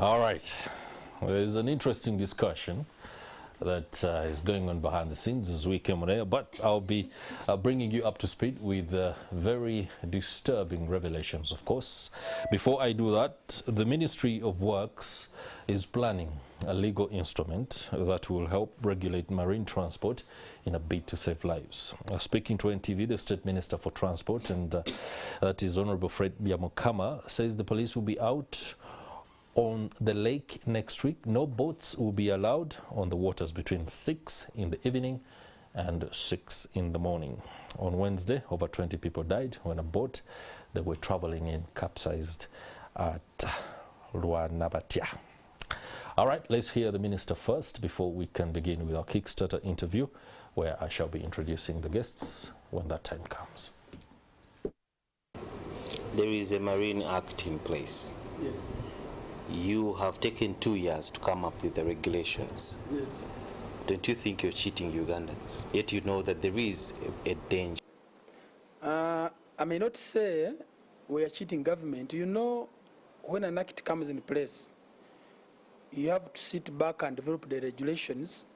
All right, there's an interesting discussion that is going on behind the scenes as we come on air, but I'll be bringing you up to speed with very disturbing revelations, of course. Before I do that, the Ministry of Works is planning a legal instrument that will help regulate marine transport in a bid to save lives. Speaking to NTV, the State Minister for Transport, and that is Honorable Fred Byamukama, says the police will be out on the lake next week. No boats will be allowed on the waters between 6 in the evening and 6 in the morning. On Wednesday, over 20 people died when a boat they were traveling in capsized at Luanabatia. All right, let's hear the minister first before we can begin with our Kickstarter interview, where I shall be introducing the guests when that time comes. There is a Marine Act in place. Yes. You have taken 2 years to come up with the regulations. Yes. Don't you think you're cheating Ugandans? Yet you know that there is a danger. I may not say we are cheating government. You know, when an act comes in place, you have to sit back and develop the regulations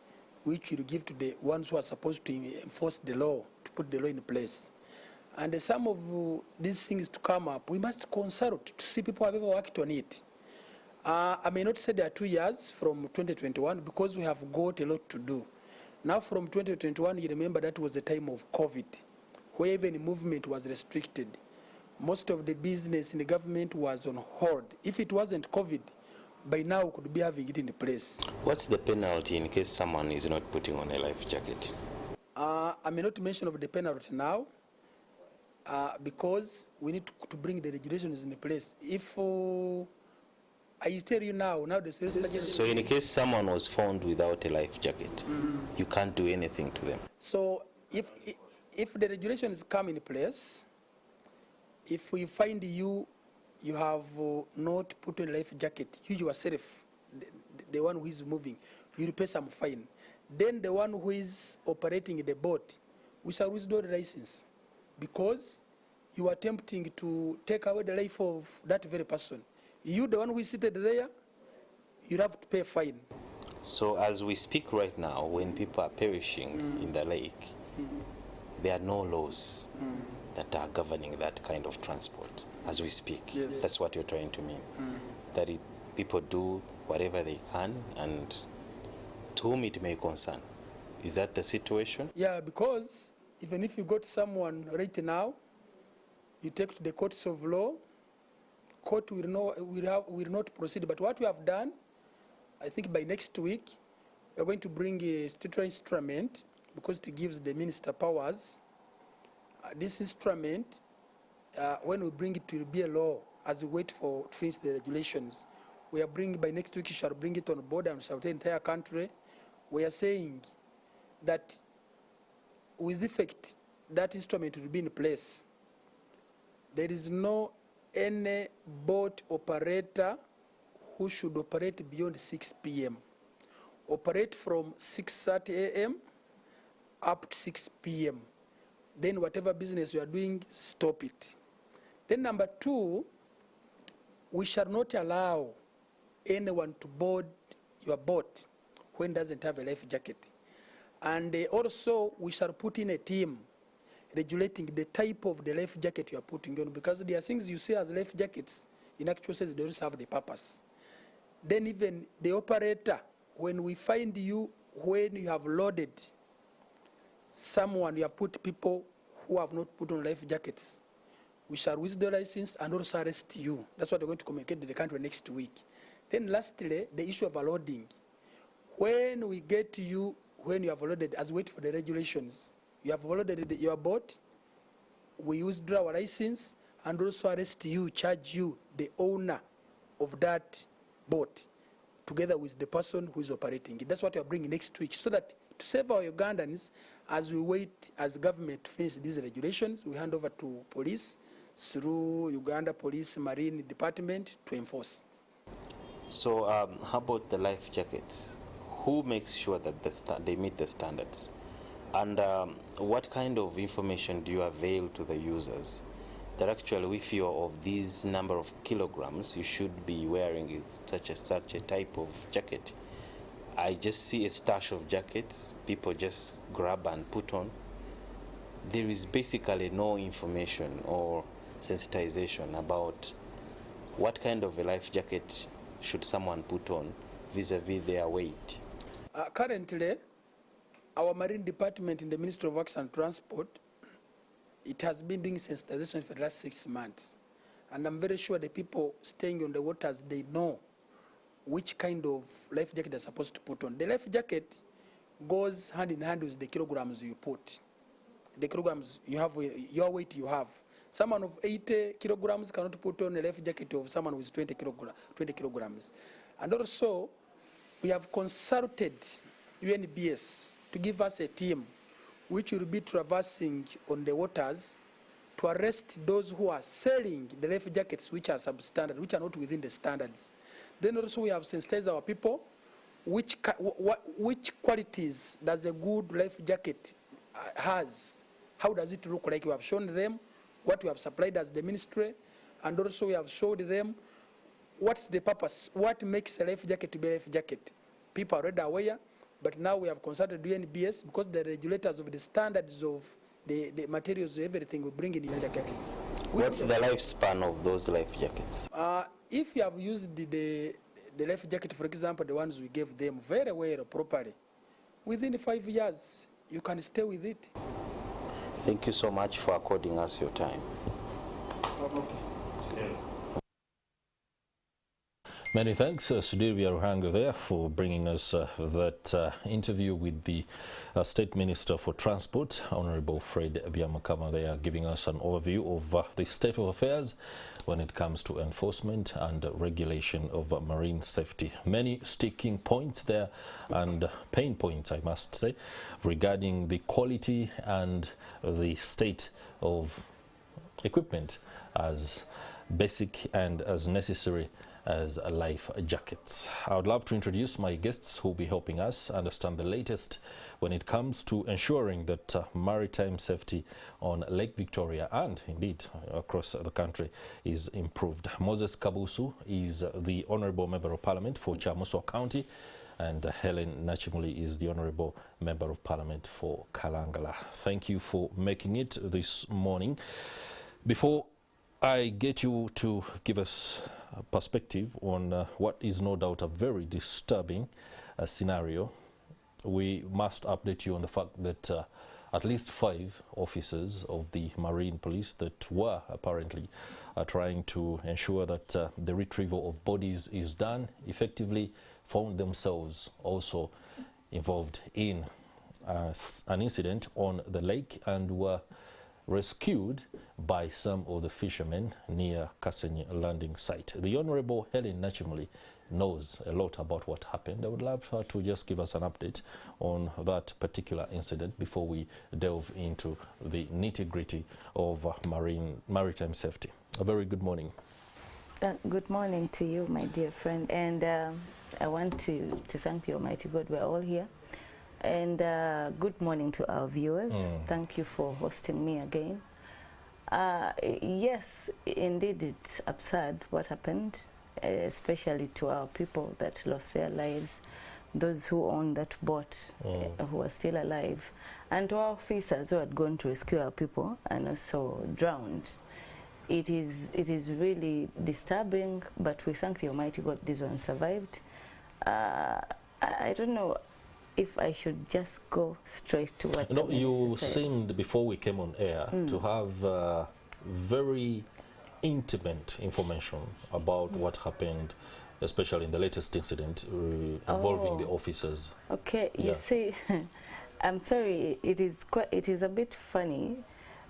which you give to the ones who are supposed to enforce the law, to put the law in place. And some of these things to come up, we must consult to see people have ever worked on it. I may not say there are 2 years from 2021 because we have got a lot to do. Now from 2021, you remember that was the time of COVID, where even movement was restricted. Most of the business in the government was on hold. If it wasn't COVID, by now we could be having it in place. What's the penalty in case someone is not putting on a life jacket? I may not mention of the penalty now because we need to bring the regulations in place. If I tell you now the so in case someone was found without a life jacket, you can't do anything to them. So if the regulations come in place, if we find you have not put on a life jacket, you yourself, the one who is moving, you will pay some fine. Then the one who is operating the boat, we shall withdraw the license because you are attempting to take away the life of that very person. You, the one who is seated there, you have to pay a fine. So as we speak right now, when people are perishing in the lake, there are no laws that are governing that kind of transport as we speak. Yes. That's what you're trying to mean. That people do whatever they can and to whom it may concern. Is that the situation? Yeah, because even if you got someone right now, you take to the courts of law, court will not proceed. But what we have done, I think by next week, we're going to bring a statutory instrument because it gives the minister powers. This instrument, when we bring it, will be a law as we wait to finish the regulations. We are bringing, by next week, we shall bring it on board and shall tell the entire country. We are saying that with effect, that instrument will be in place. There is no any boat operator who should operate beyond 6 p.m. Operate from 6:30 a.m. up to 6 p.m. Then whatever business you are doing, stop it. Then number 2, we shall not allow anyone to board your boat when it doesn't have a life jacket. And also, we shall put in a team regulating the type of the life jacket you are putting on, because there are things you see as life jackets, in actual sense, they don't serve the purpose. Then even the operator, when we find you, when you have loaded someone, you have put people who have not put on life jackets, we shall withdraw the license and also arrest you. That's what we're going to communicate to the country next week. Then lastly, the issue of loading. When we get to you, when you have loaded, as we wait for the regulations, you have loaded your boat, we withdraw our license and also arrest you, charge you, the owner of that boat, together with the person who is operating it. That's what we are bringing next week, so that to save our Ugandans, as we wait as government to finish these regulations, we hand over to police through Uganda Police Marine Department to enforce. So how about the life jackets? Who makes sure that they meet the standards? And what kind of information do you avail to the users that actually if you're of these number of kilograms, you should be wearing such a type of jacket. I just see a stash of jackets people just grab and put on. There is basically no information or sensitization about what kind of a life jacket should someone put on vis-a-vis their weight. Currently, our Marine Department in the Ministry of Works and Transport, it has been doing sensitization for the last 6 months. And I'm very sure the people staying on the waters, they know which kind of life jacket they're supposed to put on. The life jacket goes hand in hand with the kilograms you put. The kilograms you have, your weight you have. Someone of 80 kilograms cannot put on a life jacket of someone with 20 kilograms. And also, we have consulted UNBS to give us a team which will be traversing on the waters to arrest those who are selling the life jackets which are substandard, which are not within the standards. Then also we have sensitized our people which qualities does a good life jacket has. How does it look like? We have shown them what we have supplied as the ministry, and also we have showed them what's the purpose, what makes a life jacket to be a life jacket. People are already aware, but now we have consulted UNBS because the regulators of the standards of the materials, everything we bring in jackets. What's the lifespan of those life jackets? If you have used the life jacket, for example, the ones we gave them very well, properly, within 5 years, you can stay with it. Thank you so much for according us your time. Many thanks, Sudhir Ruhanga there, for bringing us that interview with the State Minister for Transport, Honorable Fred Byamukama. They are giving us an overview of the state of affairs when it comes to enforcement and regulation of marine safety. Many sticking points there and pain points, I must say, regarding the quality and the state of equipment as basic and as necessary as life jackets. I would love to introduce my guests who will be helping us understand the latest when it comes to ensuring that maritime safety on Lake Victoria and indeed across the country is improved. Moses Kabusu is the Honourable Member of Parliament for Chamuswa County, and Helen Nachimuli is the Honourable Member of Parliament for Kalangala. Thank you for making it this morning. Before I get you to give us a perspective on what is no doubt a very disturbing scenario, we must update you on the fact that at least 5 officers of the Marine Police that were apparently trying to ensure that the retrieval of bodies is done effectively found themselves also involved in an incident on the lake and were rescued by some of the fishermen near Kasenyi landing site. The Honourable Helen Nachimuli knows a lot about what happened. I would love her to just give us an update on that particular incident before we delve into the nitty-gritty of maritime safety. A very good morning. Good morning to you, my dear friend, and I want to thank the Almighty God we're all here. And good morning to our viewers. Thank you for hosting me again. Yes, indeed, it's absurd what happened, especially to our people that lost their lives, those who own that boat who are still alive, and to our officers who had gone to rescue our people and also drowned. It is really disturbing, but we thank the Almighty God this one survived. I don't know if I should just go straight to what you seemed before we came on air to have very intimate information about what happened, especially in the latest incident involving the officers. Okay, you see, I'm sorry, it is a bit funny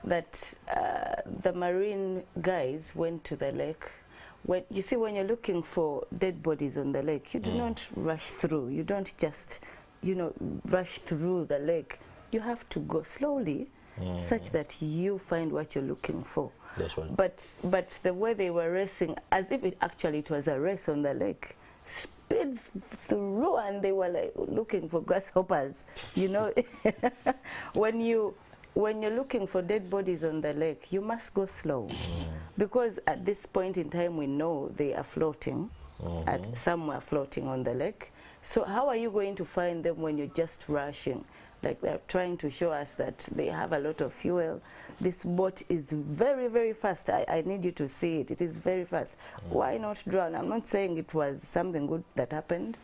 that the marine guys went to the lake. When you're looking for dead bodies on the lake, you do not rush through. You don't just rush through the lake. You have to go slowly such that you find what you're looking for. That's right. But the way they were racing, as if it was a race on the lake, speed through, and they were like looking for grasshoppers. When you when you're looking for dead bodies on the lake, you must go slow. Because at this point in time, we know they are floating, at somewhere floating on the lake. So how are you going to find them when you're just rushing? Like they're trying to show us that they have a lot of fuel. This boat is very, very fast. I need you to see it. It is very fast. Why not drown? I'm not saying it was something good that happened,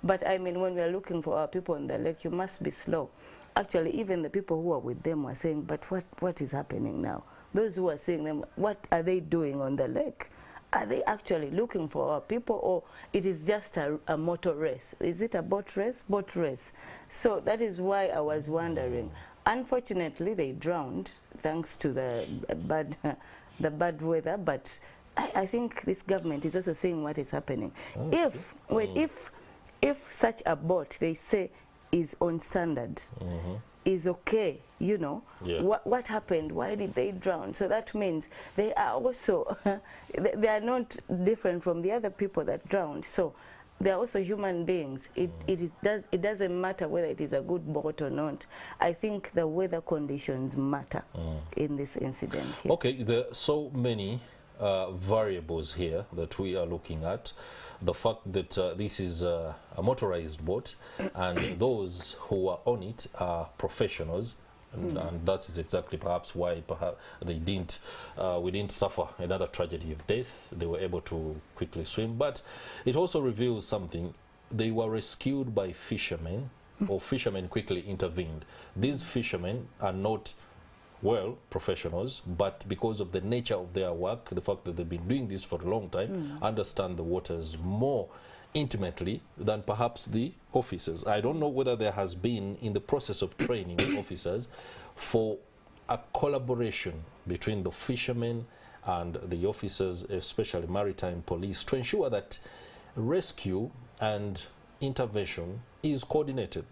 but I mean, when we are looking for our people on the lake, you must be slow. Actually, even the people who are with them were saying, but what is happening now? Those who are seeing them, what are they doing on the lake? Are they actually looking for our people, or it is just a motor race? Is it a boat race? Boat race. So that is why I was wondering. Unfortunately, they drowned thanks to the bad weather, but I think this government is also seeing what is happening. If such a boat, they say, is on standard, is okay, you know, what happened? Why did they drown? So that means they are also, they are not different from the other people that drowned. So they are also human beings. It doesn't matter whether it is a good boat or not. I think the weather conditions matter in this incident. Yes. Okay, there are so many variables here that we are looking at. The fact that this is a motorized boat and those who are on it are professionals, and that is exactly perhaps why they didn't we didn't suffer another tragedy of death. They were able to quickly swim, but it also reveals something. They were rescued by fishermen, or fishermen quickly intervened. These fishermen are not professionals, but because of the nature of their work, the fact that they've been doing this for a long time, understand the waters more intimately than perhaps the officers. I don't know whether there has been, in the process of training officers, for a collaboration between the fishermen and the officers, especially maritime police, to ensure that rescue and intervention is coordinated,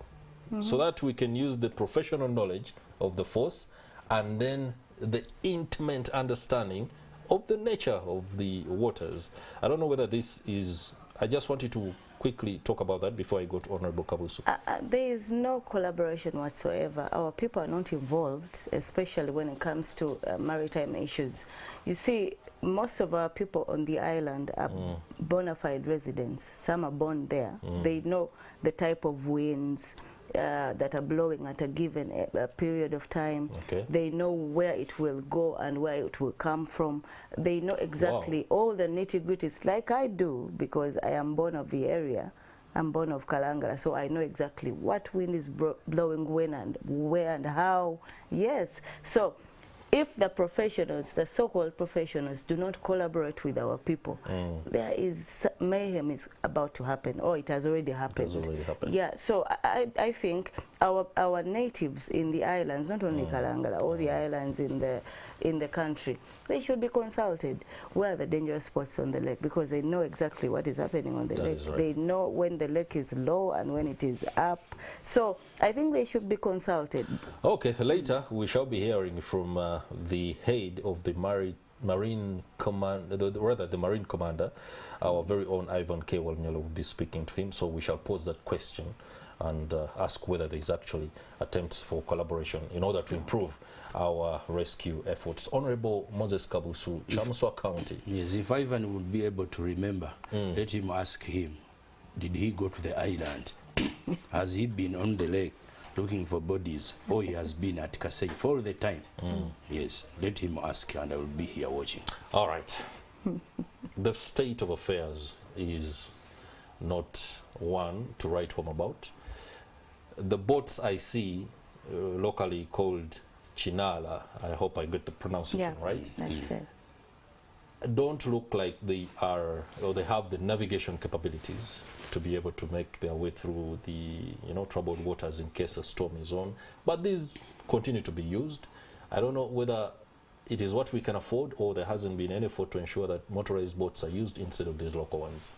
so that we can use the professional knowledge of the force and then the intimate understanding of the nature of the waters. I don't know whether this is, I just wanted to quickly talk about that before I go to Honorable Kabusu. There is no collaboration whatsoever. Our people are not involved, especially when it comes to maritime issues. You see, most of our people on the island are bona fide residents. Some are born there. They know the type of winds that are blowing at a given period of time. They know where it will go and where it will come from. They know exactly all the nitty-gritties, like I do, because I am born of the area. I'm born of Kalangala, so I know exactly what wind is blowing when and where and how. Yes. So if the professionals, the so-called professionals, do not collaborate with our people, there is mayhem is about to happen, or it has already happened. It has already happened. Yeah, so I think our natives in the islands, not only Kalangala, all the islands in the country, they should be consulted. Where are the dangerous spots on the lake? Because they know exactly what is happening on the lake. Right. They know when the lake is low and when it is up. So I think they should be consulted. Okay, later we shall be hearing from the head of the Marine Command, rather the Marine Commander, our very own Ivan K. Walnyolo will be speaking to him. So we shall pose that question and ask whether there is actually attempts for collaboration in order to improve our rescue efforts. Honorable Moses Kabusu, Chamswa County. Yes, if Ivan would be able to remember, let him ask him, did he go to the island? Has he been on the lake looking for bodies, or he has been at Kasai for all the time? Yes, let him ask, and I will be here watching. All right. The state of affairs is not one to write home about. The boats I see, locally called Chinala, I hope I get the pronunciation right, That's it. don't look like they are, or they have the navigation capabilities to be able to make their way through the troubled waters in case a storm is on. But these continue to be used. I don't know whether it is what we can afford, or there hasn't been any effort to ensure that motorized boats are used instead of these local ones.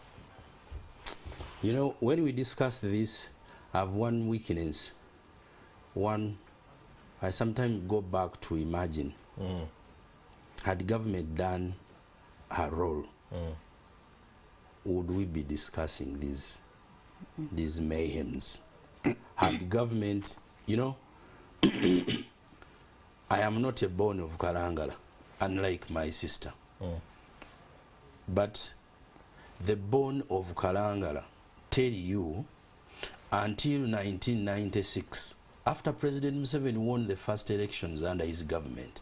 You know, when we discuss this, I have one weakness. One, I sometimes go back to imagine, had government done her role, would we be discussing these mayhems? Had government, I am not a born of Kalangala, unlike my sister. But the born of Kalangala tell you until 1996, after President Museveni won the first elections under his government,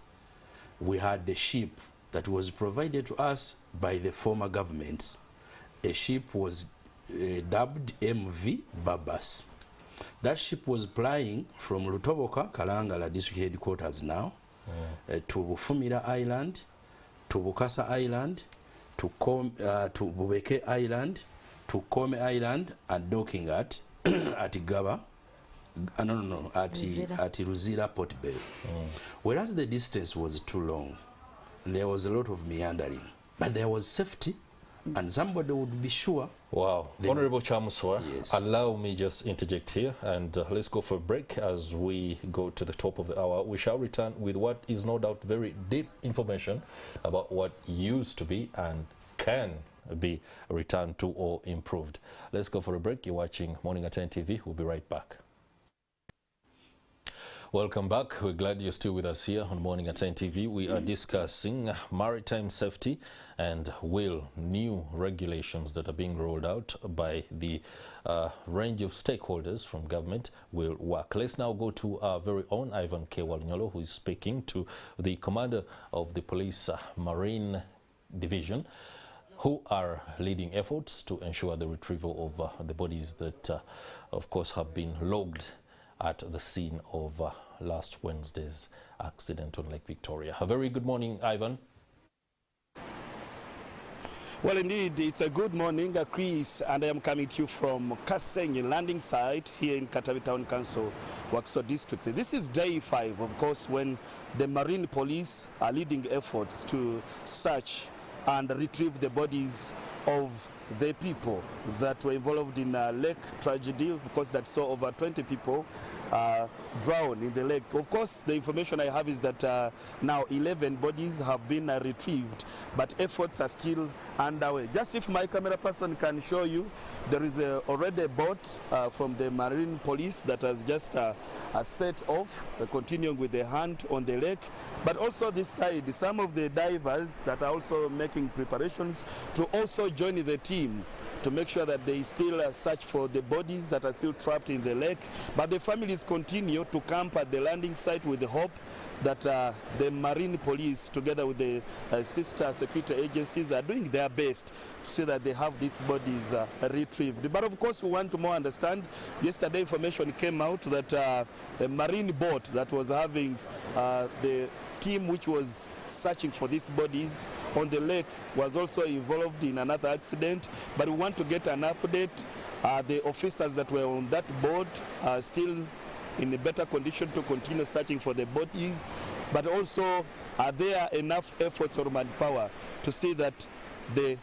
we had the ship that was provided to us by the former governments. A ship was dubbed MV Babas. That ship was plying from Lutoboka, Kalangala district headquarters now, to Bufumira Island, to Bukasa Island, to Bubeke Island, to Kome Island, and docking at Gaba, at Ruzira Port Bay. Whereas the distance was too long, there was a lot of meandering, but there was safety, and somebody would be sure. Wow. Honorable Chamuswa, yes. Allow me just interject here, and let's go for a break. As we go to the top of the hour, we shall return with what is no doubt very deep information about what used to be and can be returned to or improved. Let's go for a break. You're watching Morning at NTV. We'll be right back. Welcome back. We're glad you're still with us here on Morning at NTV. We are discussing maritime safety and will new regulations that are being rolled out by the range of stakeholders from government will work. Let's now go to our very own Ivan K. Walinyolo, who is speaking to the commander of the police marine division, who are leading efforts to ensure the retrieval of the bodies that, of course, have been logged at the scene of last Wednesday's accident on Lake Victoria. A very good morning, Ivan. Well, indeed, it's a good morning, Chris, and I am coming to you from Kasenyi landing site here in Katavi Town Council, Wakiso District. This is day 5, of course, when the Marine Police are leading efforts to search and retrieve the bodies of the people that were involved in a lake tragedy, because that saw over 20 people drown in the lake. Of course, the information I have is that now 11 bodies have been retrieved, but efforts are still underway. Just if my camera person can show you, there is already a boat from the Marine Police that has just set off, continuing with the hunt on the lake. But also this side, some of the divers that are also making preparations to also join the team to make sure that they still search for the bodies that are still trapped in the lake. But the families continue to camp at the landing site with the hope that the Marine Police, together with the sister security agencies, are doing their best to see that they have these bodies retrieved. But of course, we want to more understand. Yesterday, information came out that a marine boat that was having the team which was searching for these bodies on the lake was also involved in another accident, but we want to get an update. The officers that were on that boat are still in a better condition to continue searching for the bodies, but also are there enough efforts or manpower to see that the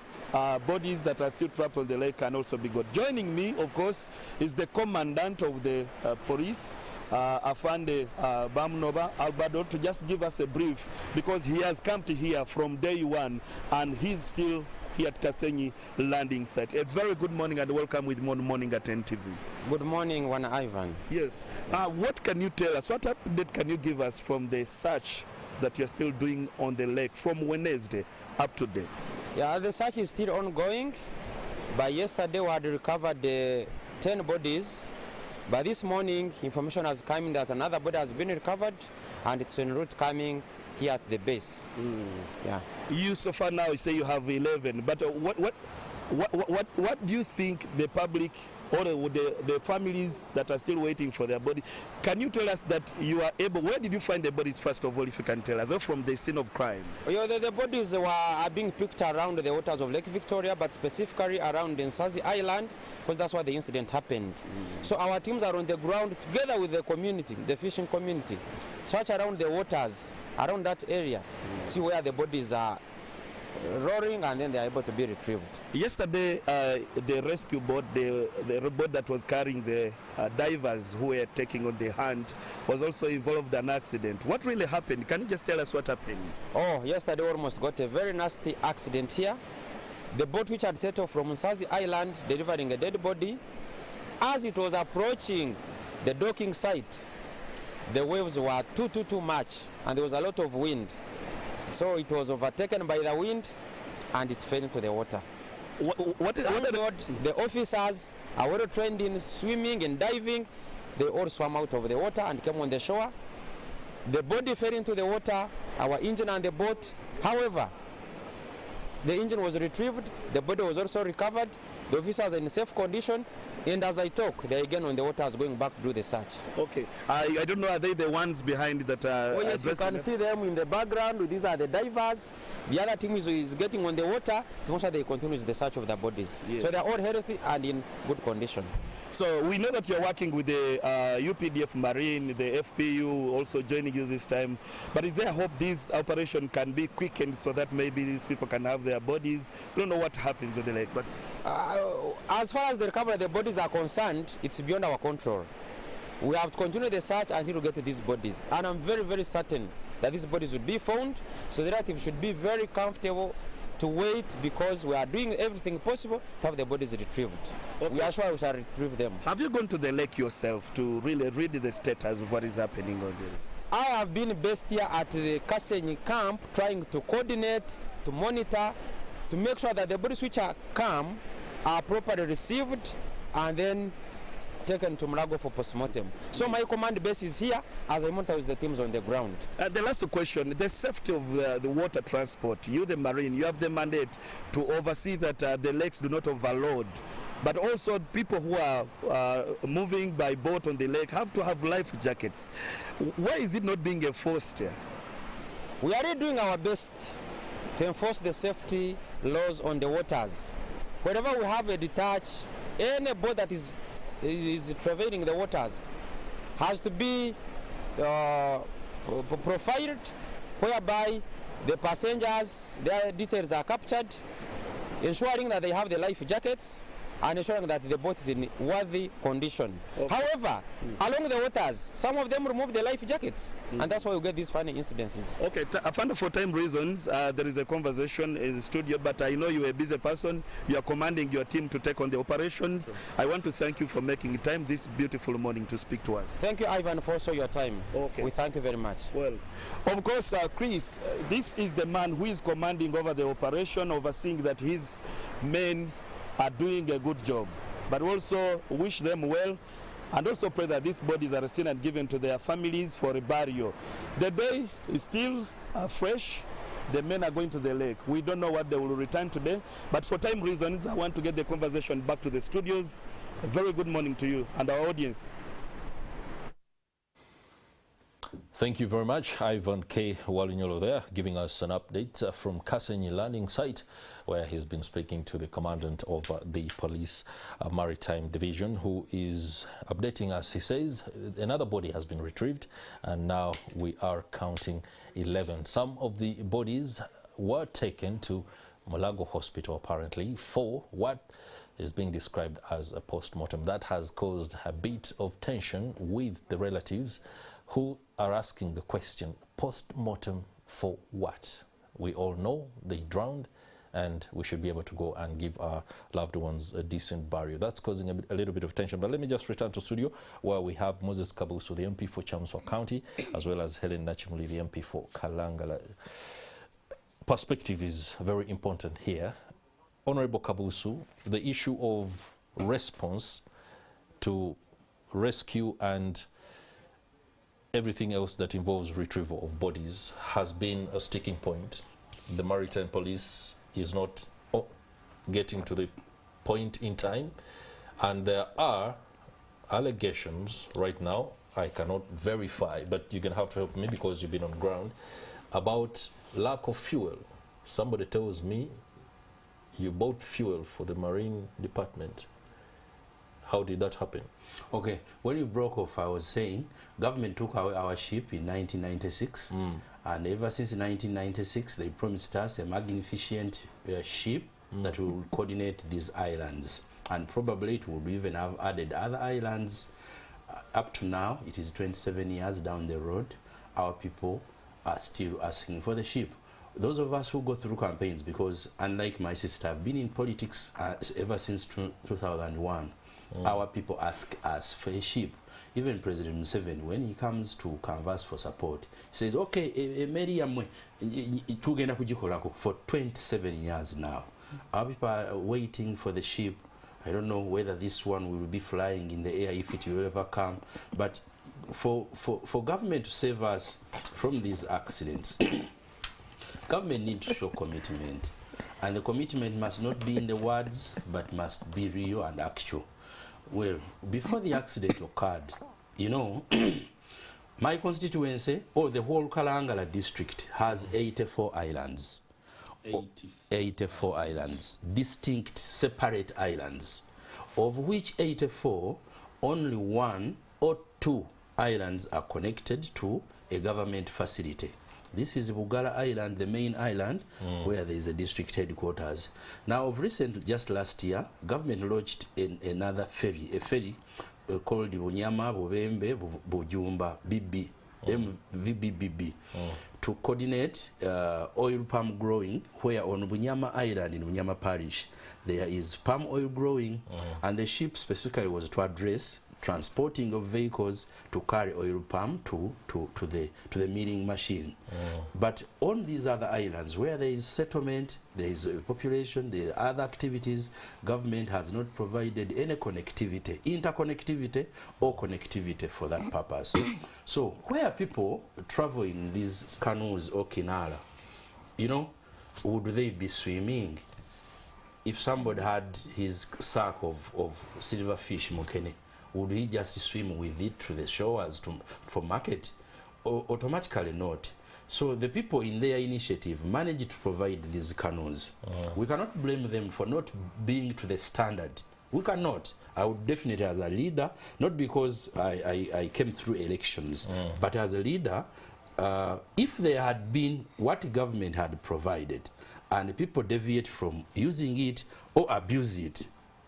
bodies that are still trapped on the lake can also be got. Joining me, of course, is the commandant of the police, Afande Bamnoba Albado, to just give us a brief, because he has come to here from day 1 and he's still here at Kasenyi landing site. A very good morning and welcome with Morning at NTV. Good morning, Wana Ivan. Yes. What can you tell us? What update can you give us from the search that you're still doing on the lake from Wednesday up to date? Yeah, the search is still ongoing. By yesterday, we had recovered 10 bodies. By this morning, information has come in that another body has been recovered, and it's en route coming here at the base. Yeah. You so far now, you say you have 11, but what do you think the public or the families that are still waiting for their body, can you tell us that you are able, where did you find the bodies first of all, if you can tell us, or from the scene of crime? Yeah, the bodies are being picked around the waters of Lake Victoria, but specifically around Nsazi Island, because that's where the incident happened. So our teams are on the ground together with the community, the fishing community, search around the waters, around that area, see where the bodies are roaring, and then they are able to be retrieved. Yesterday, the rescue boat, the boat that was carrying the divers who were taking on the hunt, was also involved in an accident. What really happened? Can you just tell us what happened? Oh, yesterday almost got a very nasty accident here. The boat which had set off from Nsazi Island, delivering a dead body, as it was approaching the docking site, the waves were too much, and there was a lot of wind. So it was overtaken by the wind, and it fell into the water. The officers are well trained in swimming and diving. They all swam out of the water and came on the shore. The body fell into the water, our engine and the boat. However, the engine was retrieved, the body was also recovered, the officers are in safe condition, and as I talk, they're again on the waters going back to do the search. Okay. I don't know, are they the ones behind that? Oh yes, you can see them in the background. These are the divers. The other team is getting on the water. Also, they continue the search of the bodies. Yes. So they're all healthy and in good condition. So we know that you're working with the UPDF Marine, the FPU also joining you this time. But is there hope this operation can be quickened so that maybe these people can have their bodies? We don't know what happens on the lake, but as far as the recovery of the bodies are concerned, it's beyond our control. We have to continue the search until we get to these bodies. And I'm very, very certain that these bodies will be found. So the relatives should be very comfortable to wait, because we are doing everything possible to have the bodies retrieved. Okay. We are sure we shall retrieve them. Have you gone to the lake yourself to really read the status of what is happening on there? I have been based here at the Kasenyi camp, trying to coordinate, to monitor, to make sure that the bodies which are come are properly received and then taken to Mulago for postmortem. So my command base is here as I monitor with the teams on the ground. The last question, the safety of the water transport. You, the Marine, you have the mandate to oversee that the lakes do not overload. But also people who are moving by boat on the lake have to have life jackets. Why is it not being enforced here? We are really doing our best to enforce the safety laws on the waters. Wherever we have a detach, any boat that is traversing the waters has to be profiled, whereby the passengers, their details are captured, ensuring that they have the life jackets and ensuring that the boat is in worthy condition. Okay. However, along the waters, some of them remove the life jackets, and that's why we get these funny incidences. Okay, for time reasons, there is a conversation in the studio, but I know you're a busy person. You are commanding your team to take on the operations. Okay. I want to thank you for making time this beautiful morning to speak to us. Thank you, Ivan, for also your time. Okay. We thank you very much. Well, of course, Chris, this is the man who is commanding over the operation, overseeing that his men are doing a good job, but also wish them well and also pray that these bodies are seen and given to their families for a burial. The day is still fresh. The men are going to the lake. We don't know what they will return today, but for time reasons, I want to get the conversation back to the studios. A very good morning to you and our audience. Thank you very much, Ivan K. Walinyolo there, giving us an update from Kasenyi landing site, where he's been speaking to the commandant of the police maritime division, who is updating us. He says another body has been retrieved, and now we are counting 11. Some of the bodies were taken to Mulago Hospital, apparently, for what is being described as a post-mortem. That has caused a bit of tension with the relatives, who are asking the question, post-mortem for what? We all know they drowned, and we should be able to go and give our loved ones a decent burial. That's causing a little bit of tension. But let me just return to studio, where we have Moses Kabusu, the MP for Chamswa County, as well as Helen Nachimuli, the MP for Kalangala. Perspective is very important here. Honorable Kabusu, the issue of response to rescue and everything else that involves retrieval of bodies has been a sticking point. The maritime police is not getting to the point in time, and there are allegations right now, I cannot verify, but you're going to have to help me because you've been on ground, about lack of fuel. Somebody tells me you bought fuel for the Marine Department. How did that happen? Okay, when you broke off, I was saying government took away our ship in 1996, and ever since 1996, they promised us a magnificent ship that will coordinate these islands, and probably it would even have added other islands. Up to now, it is 27 years down the road. Our people are still asking for the ship. Those of us who go through campaigns, because unlike my sister, I've been in politics ever since 2001. our people ask us for a ship. Even President Museveni, when he comes to canvass for support, he says, okay, for 27 years now. Our people are waiting for the ship. I don't know whether this one will be flying in the air, if it will ever come. But for government to save us from these accidents, government needs to show commitment. And the commitment must not be in the words, but must be real and actual. Well, before the accident occurred, you know, my constituency, the whole Kalangala district, has 84 islands. 84 islands, distinct, separate islands, of which 84, only 1 or 2 islands are connected to a government facility. This is Bugala Island, the main island, where there is a district headquarters. Now, of recent, just last year, government launched another ferry, a ferry called Bunyama, Bubembe, Bujumba, VBBB, to coordinate oil palm growing, where on Bunyama Island in Bunyama Parish, there is palm oil growing, and the ship specifically was to address transporting of vehicles to carry oil palm to the milling machine. But on these other islands where there is settlement, there is a population, there are other activities, government has not provided any connectivity, interconnectivity or connectivity for that purpose. So where people travel in these canoes or kinara, you know, would they be swimming? If somebody had his sack of silverfish mokene, would he just swim with it to the shores for market? Automatically not. So the people in their initiative managed to provide these canoes. We cannot blame them for not being to the standard. We cannot. I would definitely, as a leader, not because I came through elections, but as a leader, if there had been what government had provided and people deviate from using it or abuse it,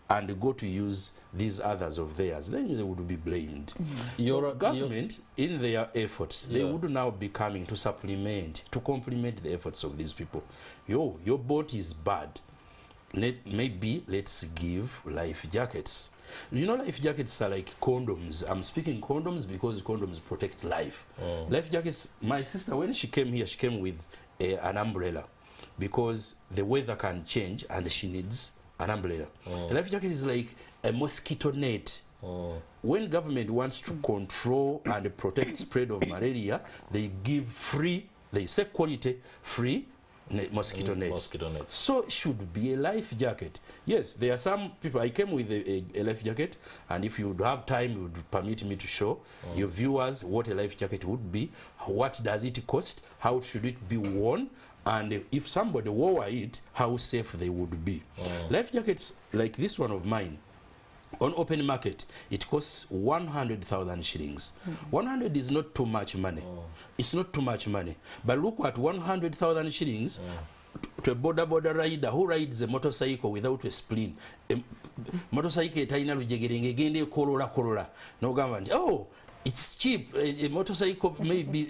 and go to use these others of theirs, then they would be blamed. So government, in their efforts, they would now be coming to supplement, to complement the efforts of these people. Your boat is bad. Maybe let's give life jackets. You know, life jackets are like condoms. I'm speaking condoms because condoms protect life. Life jackets, my sister, when she came here, she came with an umbrella because the weather can change and she needs an umbrella. A life jacket is like a mosquito net. When government wants to control and protect spread of malaria, they give free, they say quality, free mosquito nets. So it should be a life jacket. Yes, there are some people, I came with a life jacket, and if you would have time, you would permit me to show your viewers what a life jacket would be, what does it cost, how should it be worn, and if somebody wore it, how safe they would be. Life jackets like this one of mine, on open market, it costs 100,000 shillings. 100 is not too much money. It's not too much money. But look at 100,000 shillings to a border rider who rides a motorcycle without a spleen. Motorcycle etaina lujegerenge gende kolola. No government. Oh, it's cheap. A motorcycle, maybe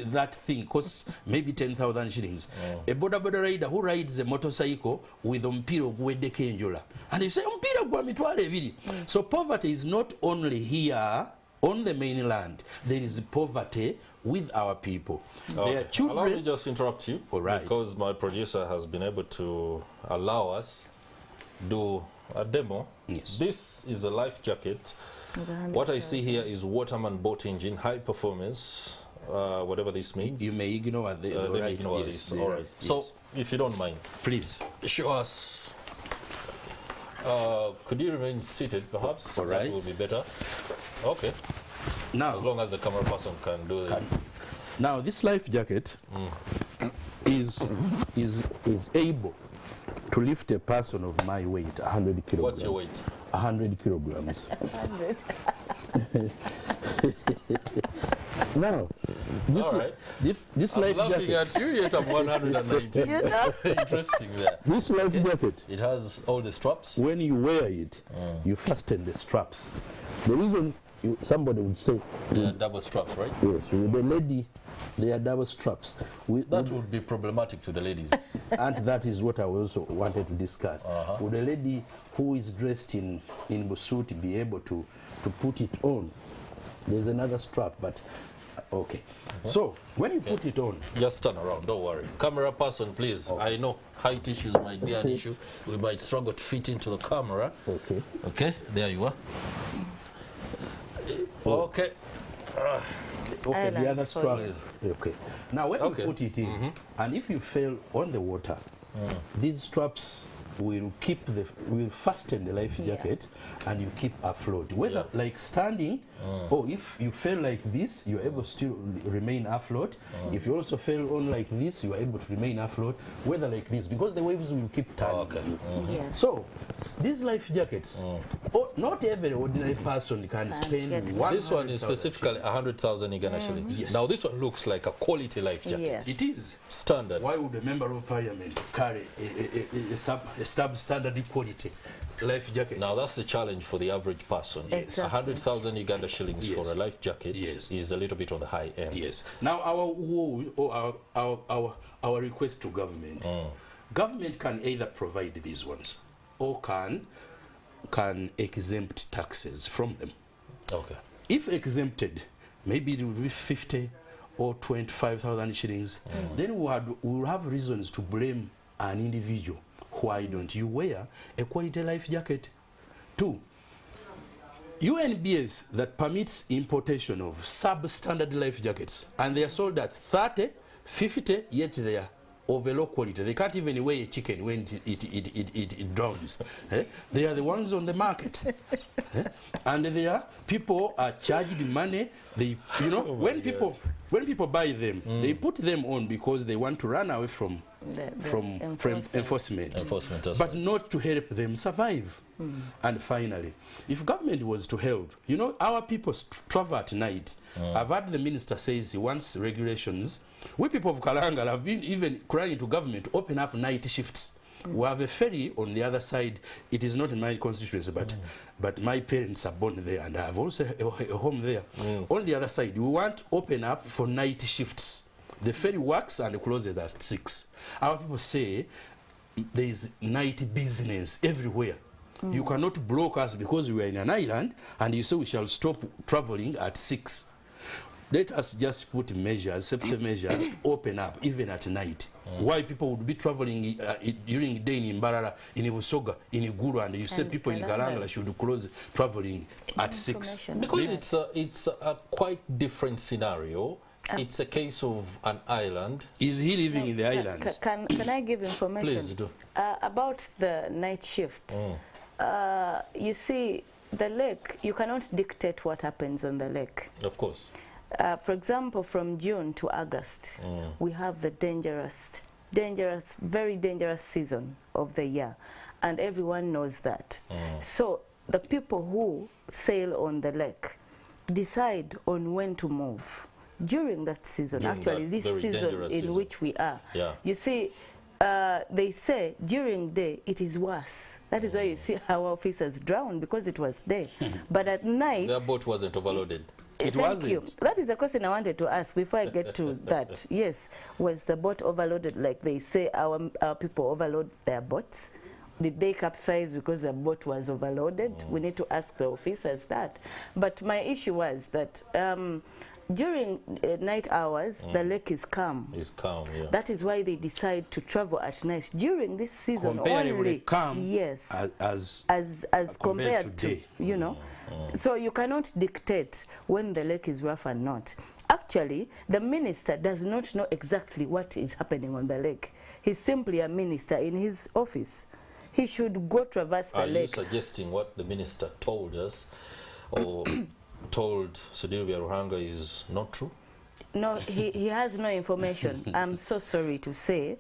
that thing costs maybe 10,000 shillings. A border rider who rides a motorcycle with umpiro gwede kenjola. And you say, umpiro gwa mitwale ebiri. So poverty is not only here on the mainland. There is poverty with our people. Their children. Allow me just interrupt you. All right. Because my producer has been able to allow us do a demo. Yes. This is a life jacket. What I see here is Waterman boat engine, high performance, whatever this means. You may ignore the right. Ignore this. All right. Yes. So, if you don't mind, please show us. Could you remain seated, perhaps? All right. That will be better. Okay. Now, as long as the camera person can do it. Now, this life jacket is able to lift a person of my weight, 100 kilograms. What's your weight? 100 kilograms. 100. Now, this life jacket. I'm laughing at you, yet I'm 190. Interesting there. This life jacket. It has all the straps. When you wear it, you fasten the straps. The reason somebody would say, They are double straps, right? yes, with the lady, they are double straps. That would be problematic to the ladies. And that is what I also wanted to discuss. Would a lady who is dressed in busuti be able to put it on? There's another strap, but okay. So when you put it on, Just turn around, don't worry. Camera person, please. I know height issues might be an issue. We might struggle to fit into the camera. okay. Okay, there you are. Okay. Okay, the Islands other for strap you. is okay. Now when Okay. you put it in, and if you fell on the water, these straps will fasten the life jacket, and you keep afloat. Whether like standing, or if you fell like this, you're able to still remain afloat. If you also fell on like this, you are able to remain afloat. Whether like this, because the waves will keep turning. Yes. So these life jackets, not every ordinary person can spend get 100,000 This one is specifically 100,000 Uganda shillings. Yes. Now this one looks like a quality life jacket. Yes. It is. Standard. Why would a member of parliament carry a substandard quality life jacket? Now that's the challenge for the average person. Yes. 100,000 Uganda shillings Yes. for a life jacket Yes. is a little bit on the high end. Yes. Now our request to government. Government can either provide these ones or can exempt taxes from them. Okay. If exempted, maybe it will be 50 or 25,000 shillings. Then we'll have reasons to blame an individual. Why don't you wear a quality life jacket? 2, UNBS that permits importation of substandard life jackets, and they are sold at 30, 50, yet they are of a low quality. They can't even weigh a chicken when it drowns. They are the ones on the market. And people are charged money. When people buy them, they put them on because they want to run away from enforcement, but not to help them survive. And finally, if government was to help, our people travel at night. I've heard the minister says he wants regulations. We people of Kalangal have been even crying to government to open up night shifts. We have a ferry on the other side. It is not in my constituency, but my parents are born there, and I have also a home there. On the other side, we want to open up for night shifts. The ferry works and closes at 6. Our people say there is night business everywhere. You cannot block us because we are in an island, and you say we shall stop traveling at 6. Let us just put measures, safety measures, to open up even at night. Why people would be traveling during the day in Mbarara, in Busoga, in Iguru, and you say people in Kalangala should close traveling at 6. Because it's a quite different scenario. It's a case of an island. Is he living in the islands? Can I give information? Please do. About the night shift. You see, the lake, you cannot dictate what happens on the lake. Of course. For example, from June to August, we have the very dangerous season of the year, and everyone knows that. So the people who sail on the lake decide on when to move during that season. Actually, this season in which we are. You see, they say during day it is worse. That is why you see our officers drown, because it was day. But at night, their boat wasn't overloaded. It Thank wasn't. you. That is a question I wanted to ask before I get to that. Yes, was the boat overloaded like they say our people overload their boats? Did they capsize because the boat was overloaded? We need to ask the officers that. But my issue was that during night hours, the lake is calm. It's calm, yeah. That is why they decide to travel at night during this season. Comparatively only calm, yes, as compared to day. So you cannot dictate when the lake is rough or not. Actually, the minister does not know exactly what is happening on the lake. He's simply a minister in his office. He should go traverse the lake. Are you suggesting what the minister told us or told Sudhir Ruhanga is not true? No, he has no information. I'm so sorry to say.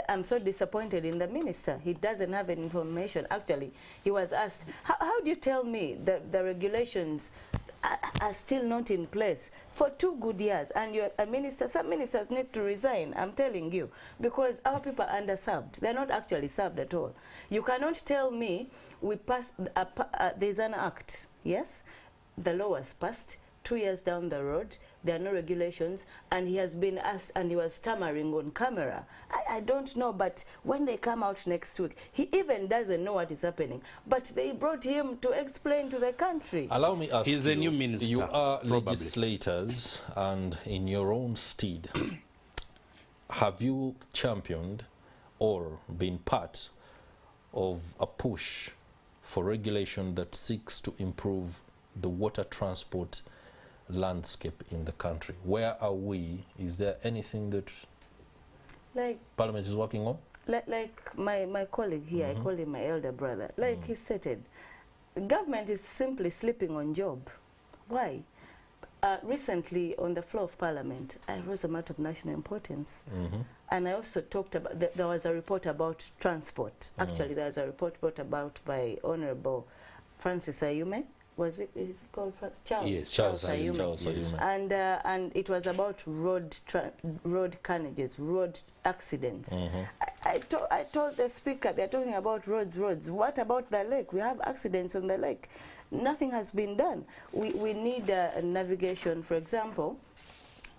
I'm so disappointed in the minister. He doesn't have any information. Actually, he was asked, how do you tell me that the regulations are still not in place for 2 good years, and you're a minister? Some ministers need to resign, I'm telling you, because our people are underserved. They're not actually served at all. You cannot tell me we passed, there's an act, yes? the law was passed. 2 years down the road, there are no regulations, and he has been asked, and he was stammering on camera. I don't know, but when they come out next week, he even doesn't know what is happening. But they brought him to explain to the country. Allow me ask He's a new minister. You are probably legislators, and in your own stead, have you championed or been part of a push for regulation that seeks to improve the water transport landscape in the country? Where are we? Is there anything that Parliament is working on? Like my colleague here, I call him my elder brother. Like he stated, government is simply sleeping on job. Why? Recently, on the floor of Parliament, I raised a matter of national importance. And I also talked about, there was a report about transport. Actually, there was a report brought about by Honorable Francis Ayume. Is it called Charles? Yes, Charles Ayume. And it was about road carnages, road accidents. I told the speaker, they're talking about roads. What about the lake? We have accidents on the lake. Nothing has been done. We need a navigation. For example,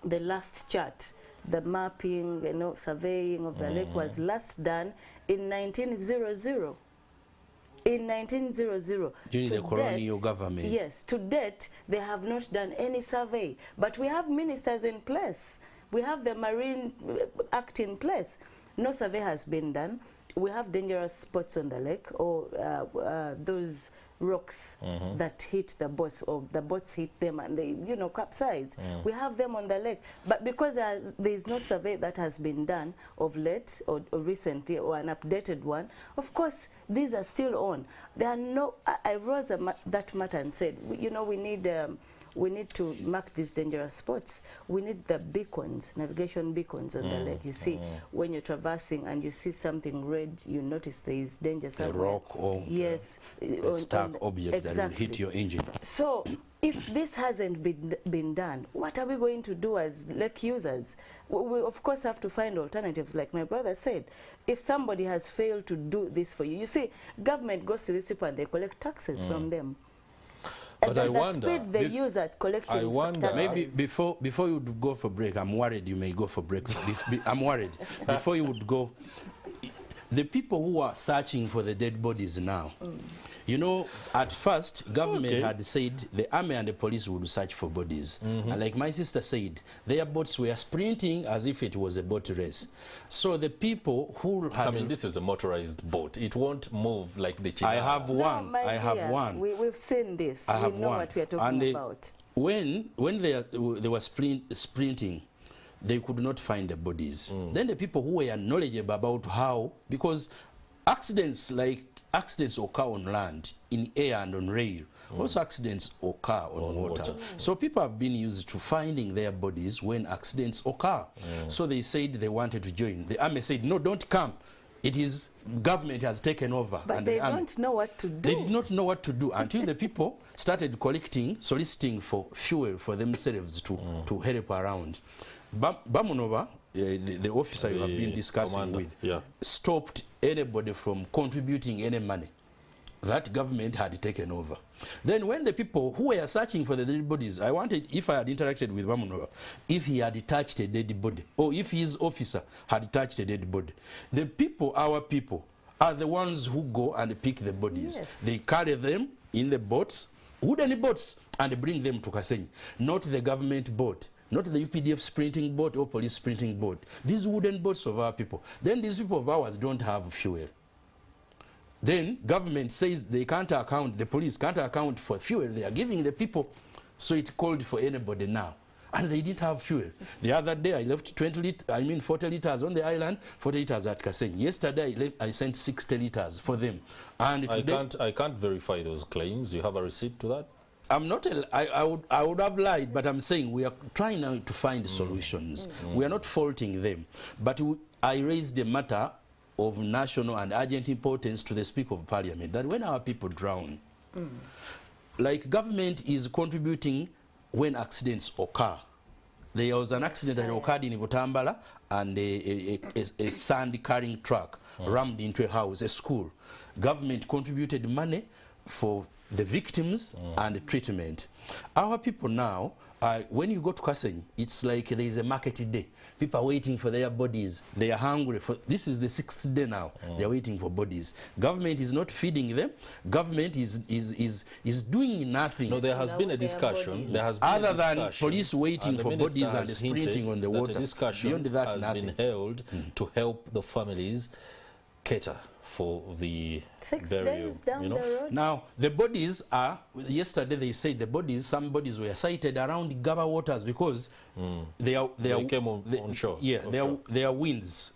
the last chart, the mapping, surveying of the lake was last done in 1900. In 1900. During the colonial government. Yes, to date, they have not done any survey. But we have ministers in place. We have the Marine Act in place. No survey has been done. We have dangerous spots on the lake, or those rocks that hit the boats, or the boats hit them and they, capsize. We have them on the lake. But because there is no survey that has been done of late or recently, or an updated one, of course, these are still on. There are no, I rose that matter and said, we need to mark these dangerous spots. We need the beacons, navigation beacons on the lake. You see, when you're traversing and you see something red, you notice there is danger somewhere. A rock or yes, a stark object that will hit your engine. So, if this hasn't been done, what are we going to do as lake users? We of course have to find alternatives, like my brother said. If somebody has failed to do this for you, you see, government goes to these people and they collect taxes from them. But I wonder, they use at collecting. I wonder, maybe before you would go for break, I'm worried you may go for break. I'm worried. Before you would go, the people who are searching for the dead bodies now, at first, government had said the army and the police would search for bodies. And like my sister said, their boats were sprinting as if it was a boat race. So the people who had... I mean, this is a motorized boat. It won't move like the China. I have one. No, I have one. We've seen this. I have we know one. what we are talking about. When they were sprinting, they could not find the bodies. Then the people who were knowledgeable about how, because accidents occur on land, in air and on rail. Also accidents occur on water. So people have been used to finding their bodies when accidents occur. So they said they wanted to join. The army said, no, don't come. It is government has taken over. But and they don't know what to do. They did not know what to do until the people started soliciting for fuel for themselves to help around. Bamunova, the officer you have been discussing with, stopped anybody from contributing any money. That government had taken over. Then when the people who were searching for the dead bodies, I wanted, if I had interacted with Bamunova, if he had touched a dead body, or if his officer had touched a dead body. The people, our people, are the ones who go and pick the bodies. Yes. They carry them in the boats, wooden boats, and bring them to Kasenyi. Not the government boat. Not the UPDF sprinting boat or police sprinting boat. These wooden boats of our people. Then these people of ours don't have fuel. Then government says they can't account, the police can't account for fuel they are giving the people. So it called for anybody now. And they didn't have fuel. The other day I left 40 liters on the island, 40 liters at Kasenyi. Yesterday I sent 60 liters for them. And today, I can't verify those claims. You have a receipt to that? I'm not. I would have lied, but I'm saying we are trying now to find solutions. We are not faulting them, but I raised the matter of national and urgent importance to the Speaker of Parliament that when our people drown, like government is contributing when accidents occur. There was an accident that occurred in Butambala, and a sand carrying truck rammed into a house, a school. Government contributed money for the victims and treatment. Our people now, when you go to Kasenyi, it's like there is a market day. People are waiting for their bodies. They are hungry. This is the 6th day now. They are waiting for bodies. Government is not feeding them. Government is doing nothing. No, there has been a discussion. There has been other than police waiting for bodies and sprinting on the water. The discussion beyond that, has nothing. been held to help the families cater for the 6 burial. days down the road. Now, the bodies are, yesterday they said some bodies were sighted around Gaba waters because they came on shore. Yeah, they are waves.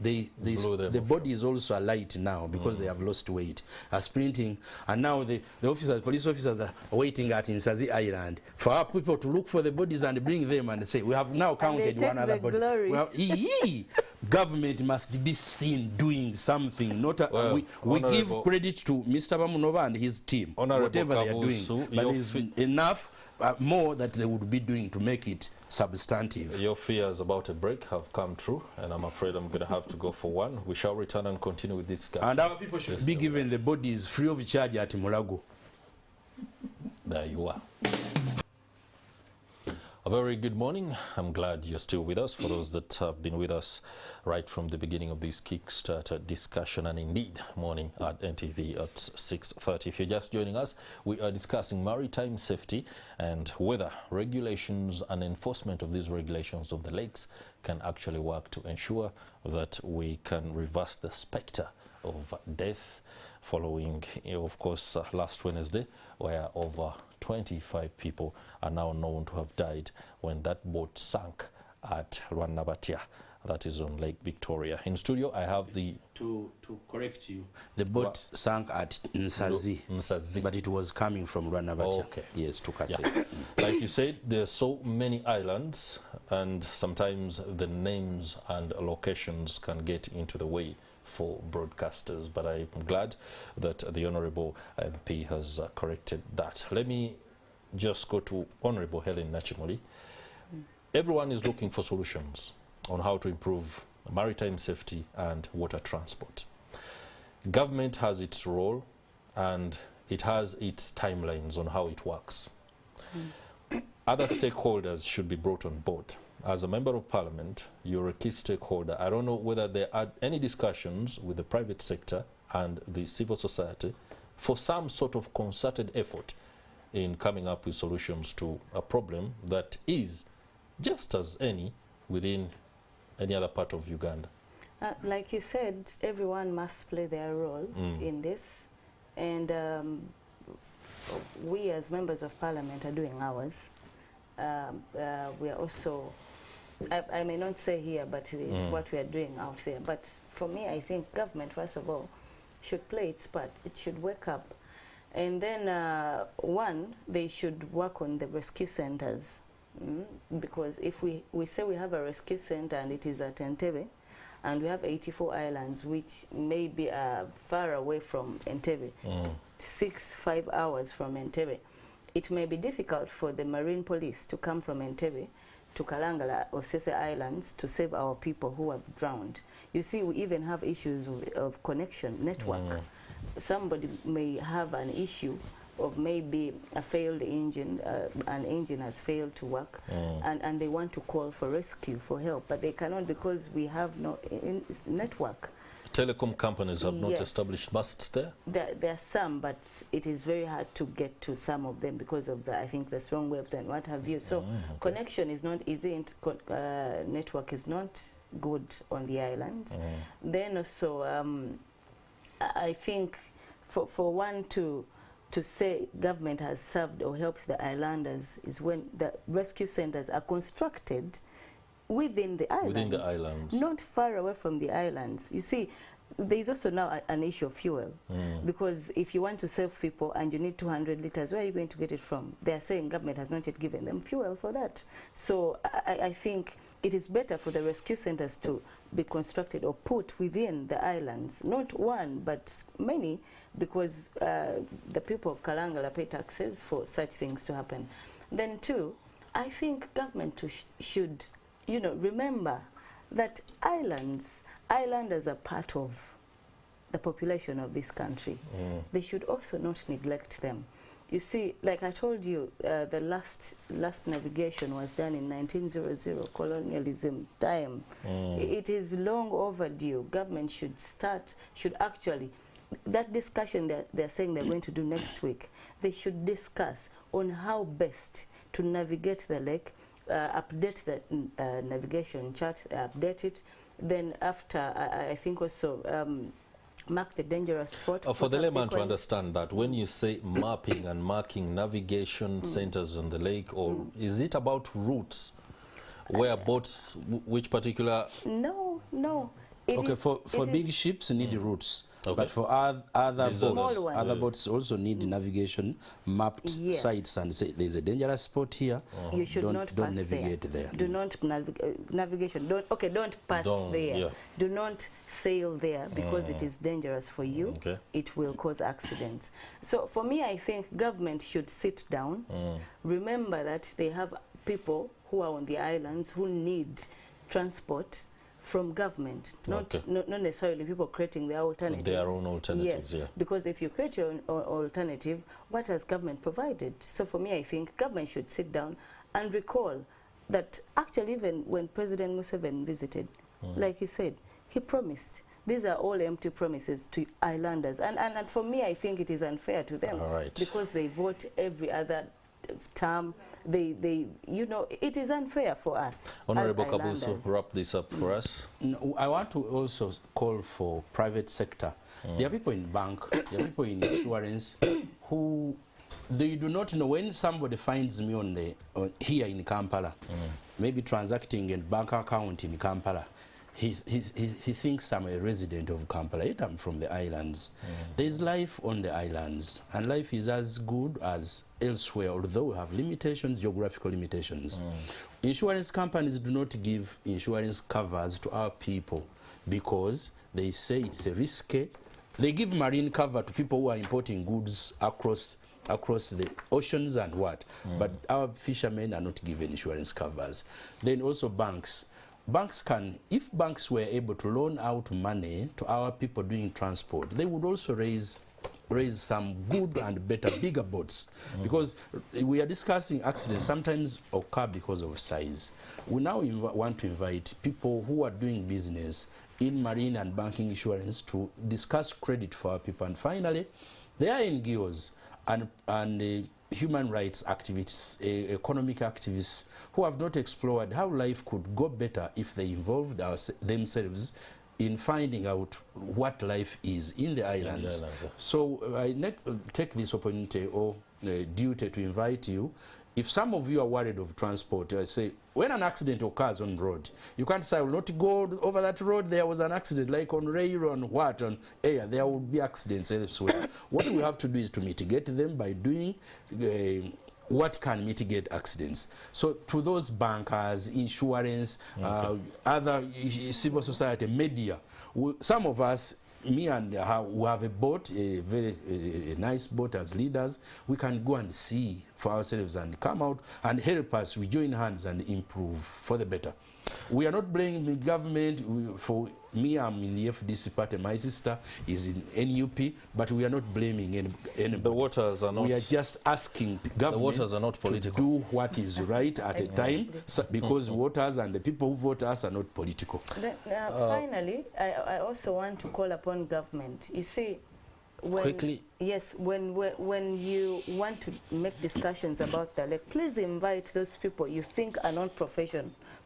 The bodies also are light now because they have lost weight, are sprinting, and now the police officers are waiting at Nsazi Island for our people to look for the bodies and bring them and say, we have now counted one other body. Well, government must be seen doing something. Not we give credit to Mr. Bamunova and his team, whatever they are doing, but there's enough more that they would be doing to make it substantive. Your fears about a break have come true, and I'm afraid I'm going to have to go for one. We shall return and continue with this discussion. And our people should be given the bodies free of charge at Mulago. There you are. A very good morning. I'm glad you're still with us. For those that have been with us right from the beginning of this Kickstarter discussion, and indeed Morning at NTV at 6:30. If you're just joining us, we are discussing maritime safety and whether regulations and enforcement of these regulations of the lakes can actually work to ensure that we can reverse the spectre of death following, of course, last Wednesday, where over 25 people are now known to have died when that boat sank at Rwanabatia, that is on Lake Victoria. In studio, I have the... To correct you, the boat sank at Nsazi, but it was coming from Rwanabatia. Okay. Yes, to Kase. Yeah. Like you said, there are so many islands, and sometimes the names and locations can get into the way for broadcasters, but I'm glad that the Honourable MP has corrected that. Let me just go to Honourable Helen Nachimoli. Everyone is looking for solutions on how to improve maritime safety and water transport. Government has its role and it has its timelines on how it works. Other stakeholders should be brought on board. As a member of parliament, you're a key stakeholder. I don't know whether there are any discussions with the private sector and the civil society for some sort of concerted effort in coming up with solutions to a problem that is just as any within any other part of Uganda. Like you said, everyone must play their role in this, and we as members of parliament are doing ours. We are also, I may not say here, but it is what we are doing out there. But for me, I think government, first of all, should play its part. It should wake up. And then, one, they should work on the rescue centers. Because if we say we have a rescue center and it is at Entebbe, and we have 84 islands, which may be far away from Entebbe, 5 hours from Entebbe, it may be difficult for the Marine Police to come from Entebbe to Kalangala or Sese Islands to save our people who have drowned. You see, we even have issues of connection, network. Somebody may have an issue of maybe a failed engine, an engine has failed to work, and they want to call for rescue, for help, but they cannot because we have no network. Telecom companies have not established masts there? There are some, but it is very hard to get to some of them because of I think the strong waves and what have you. So connection is not easy, network is not good on the islands. Then also, I think for one to say government has served or helped the islanders is when the rescue centers are constructed within the islands. Within the islands. Not far away from the islands. You see, there is also now an issue of fuel. Because if you want to save people and you need 200 liters, where are you going to get it from? They are saying government has not yet given them fuel for that. So I think it is better for the rescue centers to be constructed or put within the islands. Not one, but many, because the people of Kalangala pay taxes for such things to happen. Then two, I think government should, remember that islanders are part of the population of this country. They should also not neglect them. You see, like I told you, the last navigation was done in 1900, colonialism time. It is long overdue. Government should actually, that discussion they're saying they're going to do next week, they should discuss on how best to navigate the lake, update the navigation chart, update it. Then after, I think also, mark the dangerous spot. For the layman to understand that, when you say mapping and marking navigation centers on the lake, or is it about routes where boats, which particular? No. Okay, for big ships need routes. Okay. But for other boats also need navigation mapped sites and say there's a dangerous spot here. You should not pass navigate there. Do not navigation. Don't pass there. Yeah. Do not sail there because it is dangerous for you. Okay. It will cause accidents. So for me, I think government should sit down. Remember that they have people who are on the islands who need transport from government, not necessarily people creating their alternatives. Their own alternatives, yes, because if you create your own alternative, what has government provided? So for me, I think government should sit down and recall that actually even when President Museveni visited, like he said, he promised. These are all empty promises to islanders. And for me, I think it is unfair to them because they vote every other term. You know, it is unfair for us. Honorable Kabuso, wrap this up for us. No, I want to also call for private sector. There are people in bank, there are people in insurance who they do not know. When somebody finds me here in Kampala, maybe transacting in bank account in Kampala, he thinks I'm a resident of Kampala, yet I'm from the islands. There's life on the islands, and life is as good as elsewhere, although we have limitations, geographical limitations. Insurance companies do not give insurance covers to our people because they say it's a risky. They give marine cover to people who are importing goods across the oceans and what, but our fishermen are not given insurance covers. Then also banks. Banks can, if banks were able to loan out money to our people doing transport, they would also raise some good and better, bigger boats. Because we are discussing accidents sometimes occur because of size. We now want to invite people who are doing business in marine and banking insurance to discuss credit for our people. And finally, there are NGOs and human rights activists, economic activists who have not explored how life could go better if they involved themselves in finding out what life is in the islands. So I take this opportunity or duty to invite you. If some of you are worried of transport, I say, when an accident occurs on road, you can't say, I will not go over that road, there was an accident, like on rail, on what, on air, there will be accidents elsewhere. What we have to do is to mitigate them by doing what can mitigate accidents. So to those bankers, insurance, other civil society, media, some of us, me and we have a boat, a very nice boat as leaders. We can go and see for ourselves and come out and help us. We join hands and improve for the better. We are not blaming the government. For me, I'm in the FDC party. My sister is in NUP, but we are not blaming anybody. The waters are not. We are just asking government. The waters are not political. To do what is right at a time, because voters and the people who vote us are not political. Then, finally, I also want to call upon government. You see, quickly. Yes, when you want to make discussions about the lake, please invite those people you think are not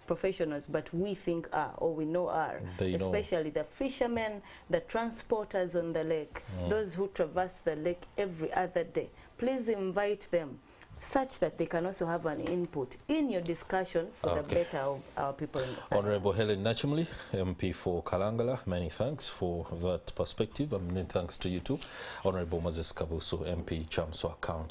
professionals, but we think are, or we know are, especially the fishermen, the transporters on the lake, those who traverse the lake every other day. Please invite them such that they can also have an input in your discussion for the better of our people. Honorable Helen Nachimli, MP for Kalangala, many thanks for that perspective, and many thanks to you too. Honorable Moses Kabuso, MP Chamswa County.